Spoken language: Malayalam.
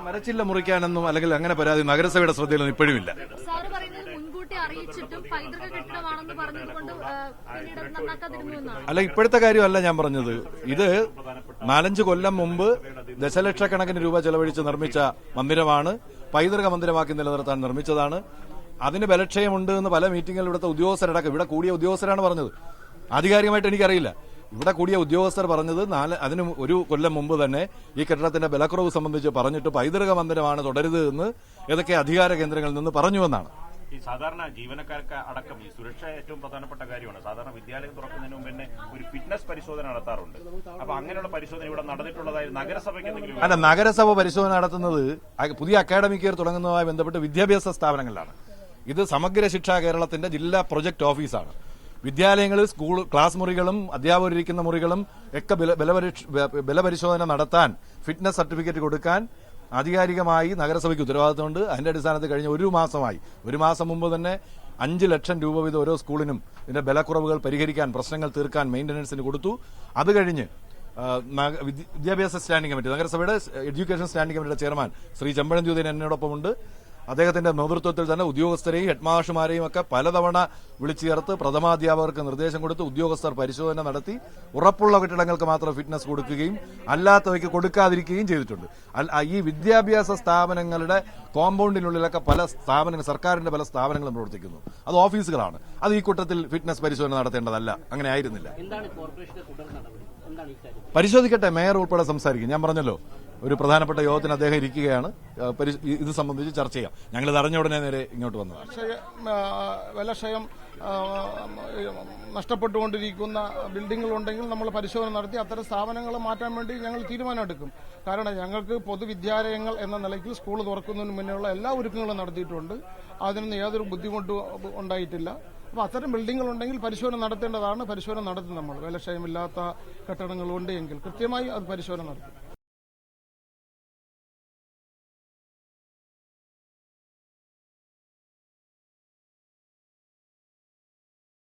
മരച്ചില്ല മുറിക്കാനൊന്നും അല്ലെങ്കിൽ അങ്ങനെ പരാതി നഗരസഭയുടെ ശ്രദ്ധയിലൊന്നും ഇപ്പോഴുമില്ല. അല്ല, ഇപ്പോഴത്തെ കാര്യമല്ല ഞാൻ പറഞ്ഞത്. ഇത് 4-5 കൊല്ലം മുമ്പ് ദശലക്ഷക്കണക്കിന് രൂപ ചെലവഴിച്ച് നിർമ്മിച്ച മന്ദിരമാണ്. പൈതൃക മന്ദിരമാക്കി നിലനിർത്താൻ നിർമ്മിച്ചതാണ്. അതിന് ബലക്ഷയമുണ്ട് എന്ന് പല മീറ്റിംഗുകളിൽ ഇവിടുത്തെ ഉദ്യോഗസ്ഥരടക്കം, ഇവിടെ കൂടിയ ഉദ്യോഗസ്ഥരാണ് പറഞ്ഞത്. ആധികാരികമായിട്ട് എനിക്കറിയില്ല. ഇവിടെ കൂടിയ ഉദ്യോഗസ്ഥർ പറഞ്ഞത് അതിന് 1 കൊല്ലം മുമ്പ് തന്നെ ഈ കെട്ടിടത്തിന്റെ ബലക്കുറവ് സംബന്ധിച്ച് പറഞ്ഞിട്ട് പൈതൃക മന്ദിരമാണ് തുടരുത് എന്ന് ഏതൊക്കെ അധികാര കേന്ദ്രങ്ങളിൽ നിന്ന് പറഞ്ഞുവെന്നാണ്. ഈ സാധാരണ ജീവനക്കാർക്ക് അടക്കം ഈ സുരക്ഷ ഏറ്റവും പ്രധാനപ്പെട്ട കാര്യമാണ്. സാധാരണ വിദ്യാലയം തുറക്കുന്നതിന് മുമ്പ് തന്നെ ഒരു ഫിറ്റ്നസ് പരിശോധന നടത്താറുണ്ട്. അപ്പൊ അങ്ങനെയുള്ള പരിശോധന ഇവിടെ നടന്നിട്ടുള്ളതായി നഗരസഭയ്ക്ക് എന്തെങ്കിലും? അല്ല, നഗരസഭ പരിശോധന നടത്തുന്നത് പുതിയ അക്കാഡമിക് ഇയർ തുടങ്ങുന്നതുമായി ബന്ധപ്പെട്ട് വിദ്യാഭ്യാസ സ്ഥാപനങ്ങളിലാണ്. ഇത് സമഗ്ര ശിക്ഷ കേരളത്തിന്റെ ജില്ലാ പ്രൊജക്ട് ഓഫീസാണ്. വിദ്യാലയങ്ങളിൽ സ്കൂൾ ക്ലാസ് മുറികളും അധ്യാപകരിരിക്കുന്ന മുറികളും ഒക്കെ ബലപരിശോധന നടത്താൻ, ഫിറ്റ്നസ് സർട്ടിഫിക്കറ്റ് കൊടുക്കാൻ ആധികാരികമായി നഗരസഭയ്ക്ക് ഉത്തരവാദിത്തമുണ്ട്. അതിന്റെ അടിസ്ഥാനത്തിൽ കഴിഞ്ഞ 1 മാസമായി, 1 മാസം മുമ്പ് തന്നെ 5 ലക്ഷം രൂപ വീതം ഓരോ സ്കൂളിനും ഇതിന്റെ ബലക്കുറവുകൾ പരിഹരിക്കാൻ, പ്രശ്നങ്ങൾ തീർക്കാൻ മെയിന്റനൻസിന് കൊടുത്തു. അത് കഴിഞ്ഞ് വിദ്യാഭ്യാസ സ്റ്റാൻഡിംഗ് കമ്മിറ്റി, നഗരസഭയുടെ എഡ്യൂക്കേഷൻ സ്റ്റാൻഡിംഗ് കമ്മിറ്റിയുടെ ചെയർമാൻ ശ്രീ ചെമ്പഴന്തിയുദയൻ എന്നോടൊപ്പമുണ്ട്. അദ്ദേഹത്തിന്റെ നേതൃത്വത്തിൽ തന്നെ ഉദ്യോഗസ്ഥരെയും ഹെഡ്മാസ്റ്റർമാരെയും ഒക്കെ പലതവണ വിളിച്ചു ചേർത്ത് പ്രഥമാധ്യാപകർക്ക് നിർദ്ദേശം കൊടുത്ത് ഉദ്യോഗസ്ഥർ പരിശോധന നടത്തി ഉറപ്പുള്ള കെട്ടിടങ്ങൾക്ക് മാത്രം ഫിറ്റ്നസ് കൊടുക്കുകയും അല്ലാത്തവയ്ക്ക് കൊടുക്കാതിരിക്കുകയും ചെയ്തിട്ടുണ്ട്. ഈ വിദ്യാഭ്യാസ സ്ഥാപനങ്ങളുടെ കോമ്പൗണ്ടിനുള്ളിലൊക്കെ പല സ്ഥാപനങ്ങൾ, സർക്കാരിന്റെ പല സ്ഥാപനങ്ങളും പ്രവർത്തിക്കുന്നു. അത് ഓഫീസുകളാണ്. അത് ഈ കൂട്ടത്തിൽ ഫിറ്റ്നസ് പരിശോധന നടത്തേണ്ടതല്ല. അങ്ങനെ ആയിരുന്നില്ല. പരിശോധിക്കട്ടെ, മേയർ ഉൾപ്പെടെ സംസാരിക്കും. ഞാൻ പറഞ്ഞല്ലോ, ഒരു പ്രധാനപ്പെട്ട യോഗത്തിന് അദ്ദേഹം ഇരിക്കുകയാണ്. ഇത് സംബന്ധിച്ച് ചർച്ച ചെയ്യാം. ഞങ്ങളിത് അറിഞ്ഞ ഉടനെ നേരെ ഇങ്ങോട്ട് വന്നതാണ്. വിലക്ഷയം നഷ്ടപ്പെട്ടുകൊണ്ടിരിക്കുന്ന ബിൽഡിങ്ങുകളുണ്ടെങ്കിൽ നമ്മൾ പരിശോധന നടത്തി അത്തരം സ്ഥാപനങ്ങൾ മാറ്റാൻ വേണ്ടി ഞങ്ങൾ തീരുമാനമെടുക്കും. കാരണം ഞങ്ങൾക്ക് പൊതുവിദ്യാലയങ്ങൾ എന്ന നിലയ്ക്ക് സ്കൂൾ തുറക്കുന്നതിന് മുന്നേയുള്ള എല്ലാ ഒരുക്കങ്ങളും നടത്തിയിട്ടുണ്ട്. അതിനൊന്നും യാതൊരു ബുദ്ധിമുട്ടും ഉണ്ടായിട്ടില്ല. അപ്പോൾ അത്തരം ബിൽഡിങ്ങുകളുണ്ടെങ്കിൽ പരിശോധന നടത്തേണ്ടതാണ്. പരിശോധന നടത്തും. നമ്മൾ വിലക്ഷയമില്ലാത്ത കെട്ടിടങ്ങളുണ്ട് എങ്കിൽ കൃത്യമായി അത് പരിശോധന നടത്തും.